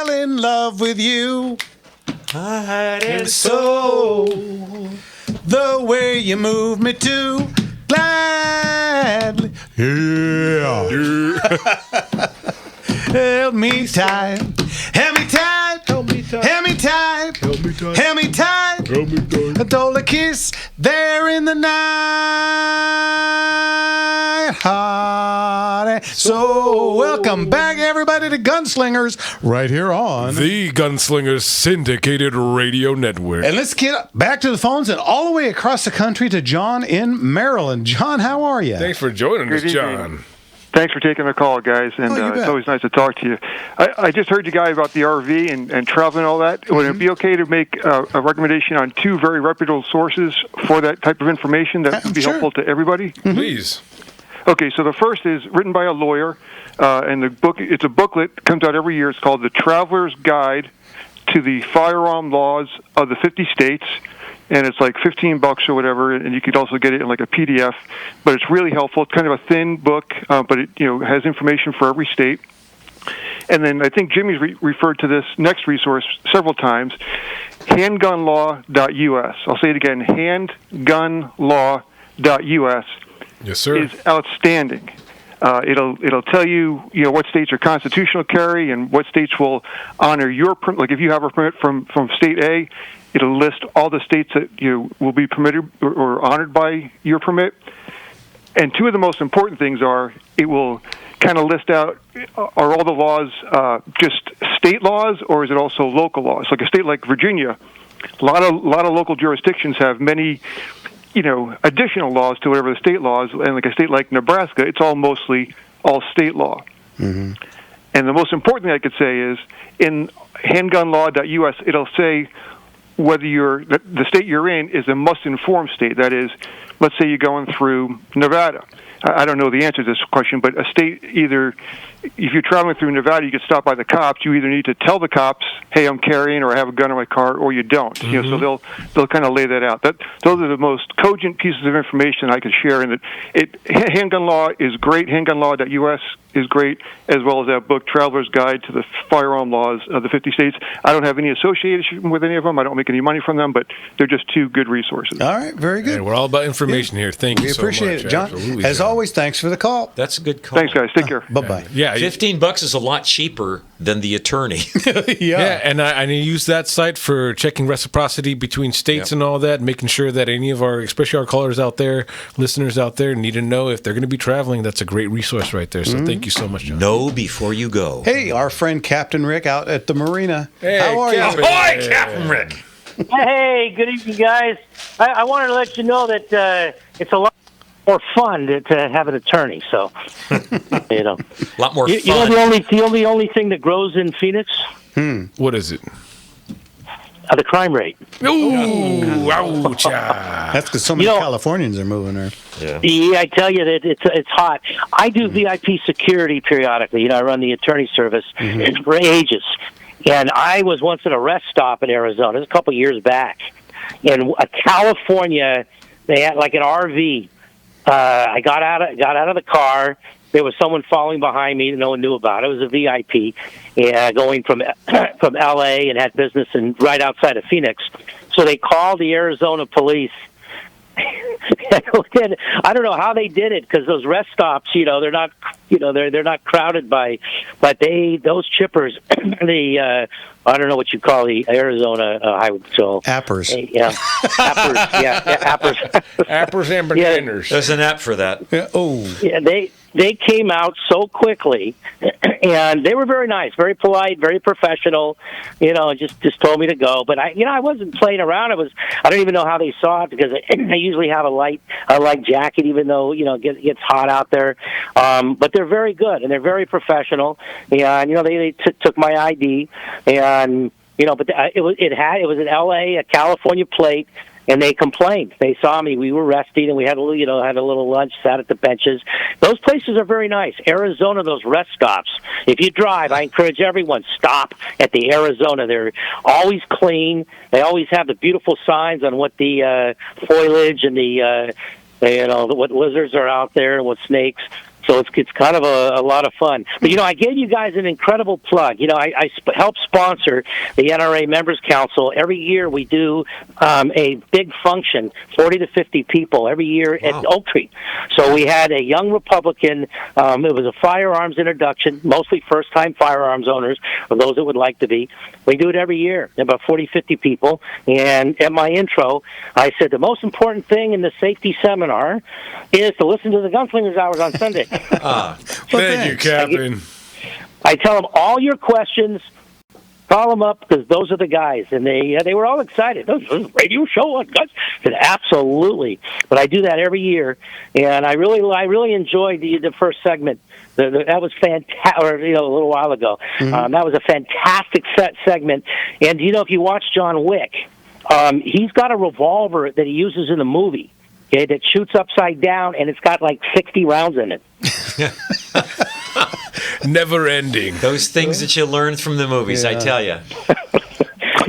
fell in love with you. Heart and soul. The way you move me to gladly. Yeah. Held me tight. Held me tight. Held me tight. Held me tight. Held me tight. Held me tight. Held me tight. I stole a kiss there in the night. Heart and soul. Welcome back, everybody, to Gunslingers right here on the Gunslingers Syndicated Radio Network. And let's get back to the phones and all the way across the country to John in Maryland. John, how are you? Thanks for joining us, John. Thanks for taking the call, guys, and it's always nice to talk to you. I just heard you guys about the RV and travel and all that. Would it be okay to make a recommendation on two very reputable sources for that type of information that would be helpful to everybody? Please. Okay, so the first is written by a lawyer, and it's a booklet, comes out every year. It's called The Traveler's Guide to the Firearm Laws of the 50 States. And it's like $15 or whatever, and you could also get it in like a PDF. But it's really helpful. It's kind of a thin book, but it has information for every state. And then I think Jimmy's referred to this next resource several times, handgunlaw.us. I'll say it again, handgunlaw.us. Yes, sir. Is outstanding. It'll tell you what states are constitutional carry and what states will honor your permit. Like if you have a permit from state A, it'll list all the states that will be permitted or honored by your permit. And two of the most important things are it will kind of list out, are all the laws just state laws or is it also local laws? Like a state like Virginia, a lot of local jurisdictions have many additional laws to whatever the state laws, and like a state like Nebraska, it's mostly all state law. Mm-hmm. And the most important thing I could say is in handgunlaw.us, it'll say whether the state you're in is a must-inform state. That is, let's say you're going through Nevada. I don't know the answer to this question, but a state either, if you're traveling through Nevada, you get stopped by the cops. You either need to tell the cops, "Hey, I'm carrying," or "I have a gun in my car," or you don't. Mm-hmm. So they'll kind of lay that out. Those are the most cogent pieces of information I could share. And Handgun Law is great. Handgunlaw.us is great, as well as that book, Traveler's Guide to the Firearm Laws of the 50 States. I don't have any association with any of them. I don't make any money from them, but they're just two good resources. All right, very good. Hey, we're all about information here. Thank you so much. We appreciate it, John. Absolutely, as John. always, thanks for the call. That's a good call. Thanks, guys. Take care. Bye-bye. Yeah, $15 is a lot cheaper than the attorney. Yeah, and I use that site for checking reciprocity between states and all that, making sure that any of our, especially our callers out there, listeners out there, need to know if they're going to be traveling. That's a great resource right there. So thank you so much, John. Know before you go. Hey, our friend Captain Rick out at the marina. Hey, how are Captain. you? Ahoy, Captain Rick! Hey, good evening, guys. I wanted to let you know that it's a lot more fun to have an attorney. So, A lot more fun. You know the only thing that grows in Phoenix? What is it? The crime rate. Ooh, ouch. That's because so many Californians are moving there. Yeah, I tell you that it's hot. I do VIP security periodically. I run the attorney service for ages. And I was once at a rest stop in Arizona. It was a couple years back. In California, they had like an RV. I got out of the car. There was someone following behind me that no one knew about. It was a VIP going from L.A. and had business right outside of Phoenix. So they called the Arizona police. I don't know how they did it because those rest stops, they're not, they're not crowded but those chippers, I don't know what you call the Arizona highway. So Appers. Yeah, Appers. Appers. Appers and bananas. There's an app for that. Yeah. Oh. Yeah, they came out so quickly, and they were very nice, very polite, very professional. Just told me to go. But I wasn't playing around. I don't even know how they saw it because I usually have a light jacket, even though it gets hot out there. But they're very good and they're very professional. And they took my ID, and but it was an LA, a California plate. And they complained. They saw me. We were resting, and we had a little lunch, sat at the benches. Those places are very nice. Arizona, those rest stops. If you drive, I encourage everyone, stop at the Arizona. They're always clean. They always have the beautiful signs on what the foliage and what lizards are out there and what snakes. So it's kind of a lot of fun. But, I gave you guys an incredible plug. I help sponsor the NRA Members Council. Every year we do a big function, 40 to 50 people every year at Oak Tree. So we had a young Republican. It was a firearms introduction, mostly first-time firearms owners, or those that would like to be. We do it every year, about 40, 50 people. And at my intro, I said the most important thing in the safety seminar is to listen to the Gunslingers Hours on Sunday. Thank you, Captain. I tell them all your questions, call them up, because those are the guys. And they were all excited. This is a radio show on guns. I said, absolutely. But I do that every year. And I really enjoyed the first segment. That was fantastic, a little while ago. Mm-hmm. That was a fantastic segment. And, if you watch John Wick, he's got a revolver that he uses in the movie. Okay, that shoots upside down, and it's got like 60 rounds in it. Never ending. Those things that you learn from the movies, I tell you.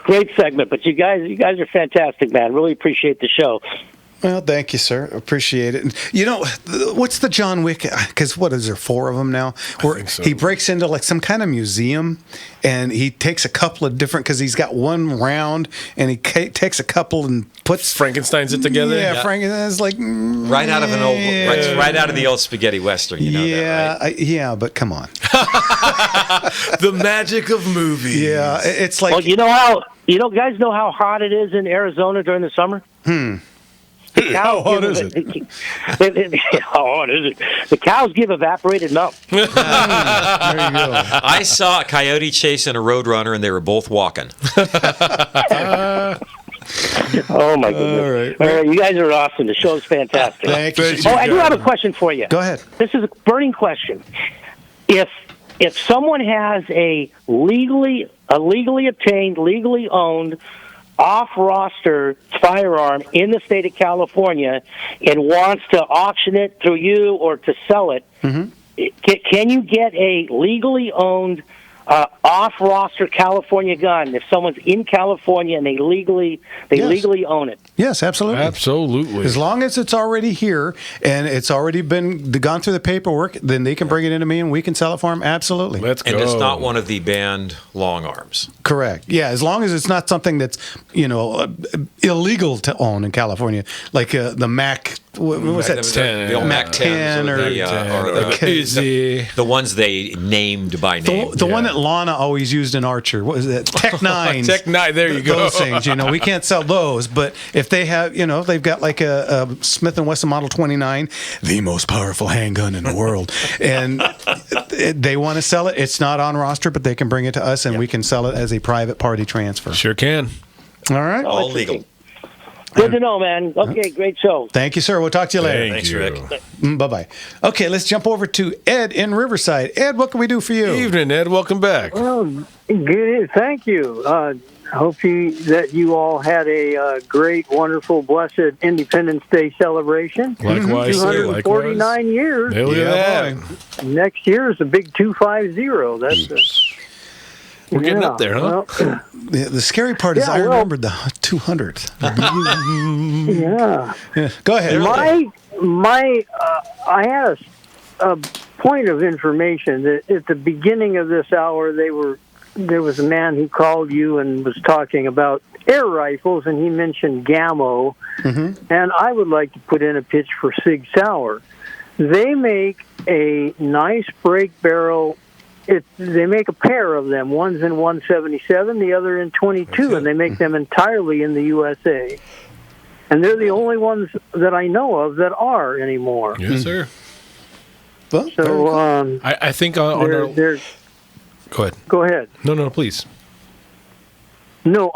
Great segment, but you guys are fantastic, man. Really appreciate the show. Well, thank you, sir. Appreciate it. And, what's the John Wick? Because what is there, 4 of them now? Where think so. he breaks into like some kind of museum, and he takes a couple of different, because he's got one round, and he takes a couple and puts Frankenstein's it together. Yeah, Frankenstein's like Right out of right out of the old spaghetti western. You know that, right? Yeah, but come on. The magic of movies. Yeah, it's like. Well, guys know how hot it is in Arizona during the summer? How hot is it? How hot is it? The cows give evaporated milk. There you go. I saw a coyote chasing a roadrunner, and they were both walking. Oh, my goodness. All right, you guys are awesome. The show's fantastic. Thank you. I do have a question for you. Go ahead. This is a burning question. If someone has a legally obtained, legally owned, off-roster firearm in the state of California and wants to auction it through you or to sell it, can you get a legally owned off-roster California gun if someone's in California and they legally own it? Yes, absolutely. Absolutely. As long as it's already here and it's already been gone through the paperwork, then they can bring it into me and we can sell it for them. Absolutely. Let's go. And it's not one of the banned long arms. Correct. Yeah, as long as it's not something that's illegal to own in California, like the Mac. What was that? The old Mac 10 or the ones they named by name. The one that Lana always used in Archer. What was that? Tech 9s. Tech 9. There you go. Those things. We can't sell those. But if they have, they've got like a Smith & Wesson Model 29, the most powerful handgun in the world, and they want to sell it. It's not on roster, but they can bring it to us, and we can sell it as a private party transfer. Sure can. All right. All legal. Good to know, man. Okay, great show. Thank you, sir. We'll talk to you later. Thanks, Rick. Bye-bye. Okay, let's jump over to Ed in Riverside. Ed, what can we do for you? Evening, Ed. Welcome back. Well, good. Thank you. I hope that you all had a great, wonderful, blessed Independence Day celebration. Likewise, 249 years. Hell yeah. Next year is a big 250. That's we're getting up there, huh? Well, the scary part is I remembered the 200. yeah. Go ahead. I had a point of information that at the beginning of this hour there was a man who called you and was talking about air rifles, and he mentioned Gammo, and I would like to put in a pitch for Sig Sauer. They make a nice break barrel. They make a pair of them. One's in 177, the other in 22, and they make them entirely in the USA. And they're the only ones that I know of that are anymore. Yes, sir. Well, So I think on our... they're Go ahead. Go ahead. No, please. No,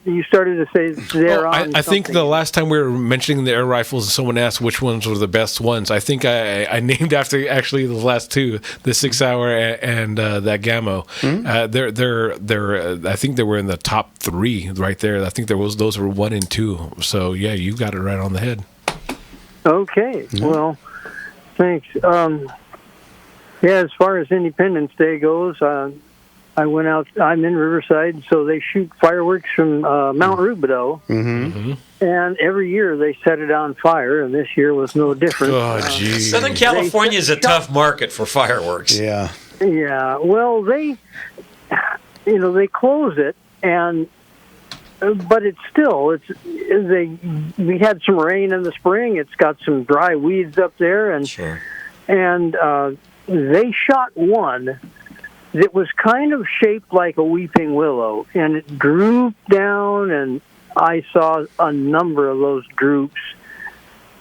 you started to say they're on. I think the last time we were mentioning the air rifles, and someone asked which ones were the best ones. I think I named after actually the last two, the 6 Hour and that Gammo. They're I think they were in the top 3 right there. I think those were 1 and 2. So yeah, you got it right on the head. Okay. Yeah. Well, thanks. As far as Independence Day goes, I went out. I'm in Riverside, so they shoot fireworks from Mount Rubidoux. And every year they set it on fire, and this year was no different. Oh, geez. Southern California is a tough market for fireworks. Yeah. Yeah. Well, they close it, and but it's still we had some rain in the spring. It's got some dry weeds up there, and they shot one that was kind of shaped like a weeping willow, and it drooped down, and I saw a number of those droops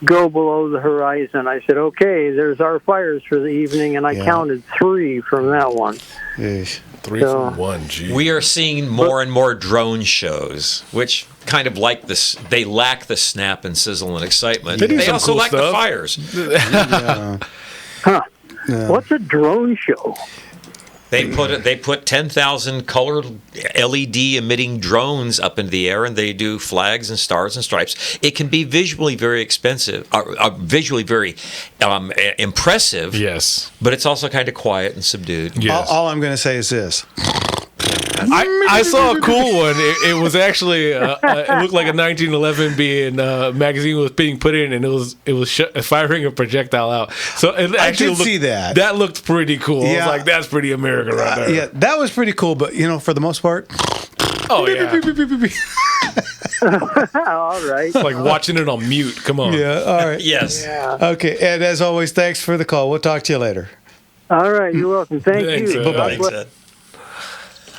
go below the horizon. I said, okay, there's our fires for the evening, and I counted 3 from that one. Yeesh. 3 from 1, geez. We are seeing more and more drone shows, which kind of like this. They lack the snap and sizzle and excitement. They also lack the fires. What's a drone show? They put 10,000 colored LED emitting drones up into the air, and they do flags and stars and stripes. It can be visually very expensive, visually very impressive. Yes, but it's also kind of quiet and subdued. Yes. All I'm going to say is this. I saw a cool one. It was actually it looked like a 1911 magazine was being put in, and it was firing a projectile out. So it actually see that. That looked pretty cool. Yeah. I was like, that's pretty American right there. Yeah, that was pretty cool. But for the most part, oh yeah, all right. it's like watching it on mute. Come on. yeah. All right. Yes. Yeah. Okay. And as always, thanks for the call. We'll talk to you later. All right. You're welcome. Thanks, you. Bye-bye. Thanks, Ed.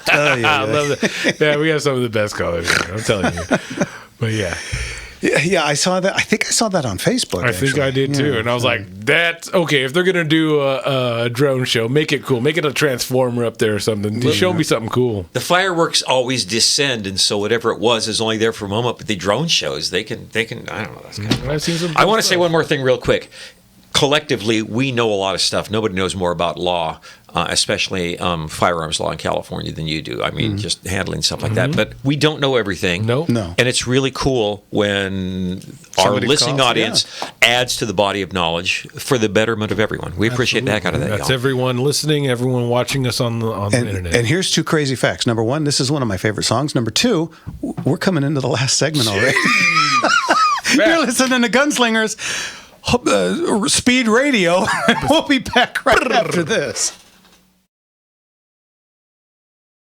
I love that. Yeah, we have some of the best callers here, I'm telling you. But yeah. Yeah, I saw that. I think I saw that on Facebook. I think I did too. And I was like, that's okay. If they're going to do a drone show, make it cool. Make it a transformer up there or something. Just show me something cool. The fireworks always descend, and so whatever it was is only there for a moment. But the drone shows, they can. I don't know. That's kind of I've seen some I want to say one more thing real quick. Collectively, we know a lot of stuff. Nobody knows more about law, especially firearms law in California than you do. I mean, just handling stuff like that. But we don't know everything. No. And it's really cool when Somebody our listening calls, audience adds to the body of knowledge for the betterment of everyone. We appreciate the heck out of that, That's y'all. everyone listening, everyone watching us on the internet. And here's 2 crazy facts. Number 1, this is one of my favorite songs. Number 2, we're coming into the last segment already. You're listening to Gunslingers Speed Radio. We'll be back right after this.